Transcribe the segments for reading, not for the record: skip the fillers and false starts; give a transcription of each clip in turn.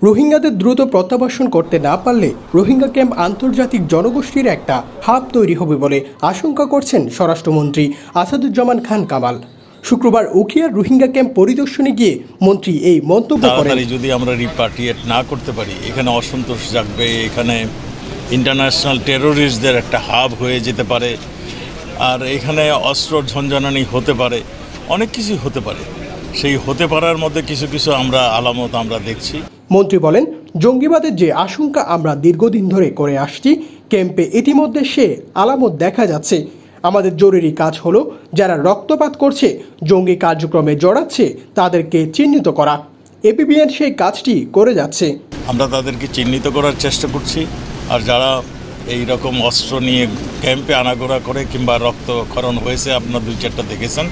রোহিঙ্গাদের দ্রুত প্রত্যাবাসন করতে না পারলে রোহিঙ্গা ক্যাম্প আন্তর্জাতিক জনগোষ্ঠীর একটা হাব তৈরি হবে বলে আশঙ্কা করছেন স্বরাষ্ট্রমন্ত্রী আসাদুজ্জামান খান কামাল। শুক্রবার উখিয়ার রোহিঙ্গা ক্যাম্প পরিদর্শনে গিয়ে মন্ত্রী এই মন্তব্য করেন। যদি আমরা রিপাট্রিয়েট না করতে পারি, এখানে অসন্তোষ জাগবে, এখানে ইন্টারন্যাশনাল টেরোরিস্টদের একটা হাব হয়ে যেতে পারে, আর এখানে অস্ত্র ঝঞ্ঝানি হতে পারে, অনেক কিছু হতে পারে। সেই হতে পারার মধ্যে কিছু কিছু আলামত আমরা দেখছি। মন্ত্রী বলেন, জঙ্গিবাদের যে আশঙ্কা আমরা দীর্ঘদিন ধরে করে আসছি, ক্যাম্পে ইতিমধ্যে সে আলামত দেখা যাচ্ছে। আমাদের জরুরি কাজ হলো যারা রক্তপাত করছে, জঙ্গি কার্যক্রমে জড়াচ্ছে, তাদেরকে চিহ্নিত করা। এপিবিএন সেই কাজটি করে যাচ্ছে। আমরা তাদেরকে চিহ্নিত করার চেষ্টা করছি, আর যারা এই রকম অস্ত্র নিয়ে ক্যাম্পে আনাগোনা করে কিংবা রক্তক্ষরণ হয়েছে, আপনারা 2-4টা দেখেছেন,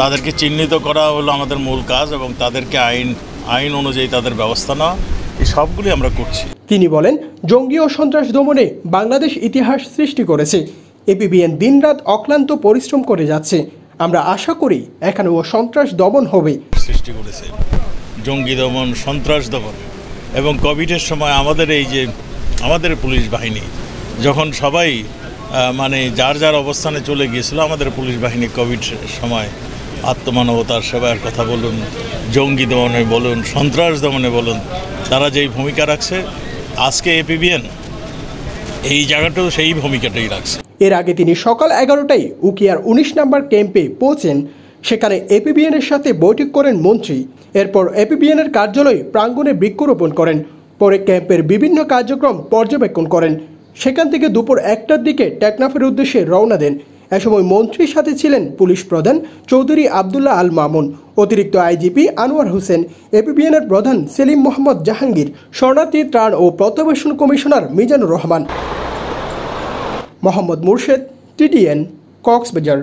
তাদেরকে চিহ্নিত করা হলো আমাদের মূল কাজ, এবং তাদেরকে আইন অনুযায়ী তাদের ব্যবস্থা নেওয়া, এই সবগুলি আমরা করছি। তিনি বলেন, জঙ্গি ও সন্ত্রাস দমনে বাংলাদেশ ইতিহাস সৃষ্টি করেছে। এপিবিএন দিনরাত অক্লান্ত পরিশ্রম করে যাচ্ছে। আমরা আশা করি এখানেও সন্ত্রাস দমন হবে। সৃষ্টি করেছে জঙ্গি দমন, সন্ত্রাস দমন, এবং কোভিডের সময় আমাদের পুলিশ বাহিনী যখন সবাই যার যার অবস্থানে চলে গিয়েছিল, আমাদের পুলিশ বাহিনী কোভিড সময় আত্মমানবতার সেবার কথা বলুন, জঙ্গি দমনে বলুন, সন্ত্রাস দমনে বলুন, তারা যেই ভূমিকা রাখছে, আজকে এপিবিএন এই জায়গাটাও সেই ভূমিকাটাই রাখছে। এর আগে তিনি সকাল 11টায় উখিয়ার 19 নম্বর ক্যাম্পে পৌঁছেন। সেখানে এপিবিএনের সাথে বৈঠক করেন মন্ত্রী। এরপর এপিবিএনের কার্যালয়ে প্রাঙ্গণে বৃক্ষরোপণ করেন। পরে ক্যাম্পের বিভিন্ন কার্যক্রম পর্যবেক্ষণ করেন। সেখান থেকে দুপুর 1টার দিকে টেকনাফের উদ্দেশ্যে রওনা দেন। এ সময় মন্ত্রীর সাথে ছিলেন পুলিশ প্রধান চৌধুরী আবদুল্লাহ আল মামুন, অতিরিক্ত আইজিপি আনোয়ার হোসেন, এপিবিএনের প্রধান সেলিম মোহাম্মদ জাহাঙ্গীর, শরণার্থী ত্রাণ ও প্রত্যাবাসন কমিশনার মিজানুর রহমান। মোহাম্মদ মুর্শেদ, টিটিএন, কক্সবাজার।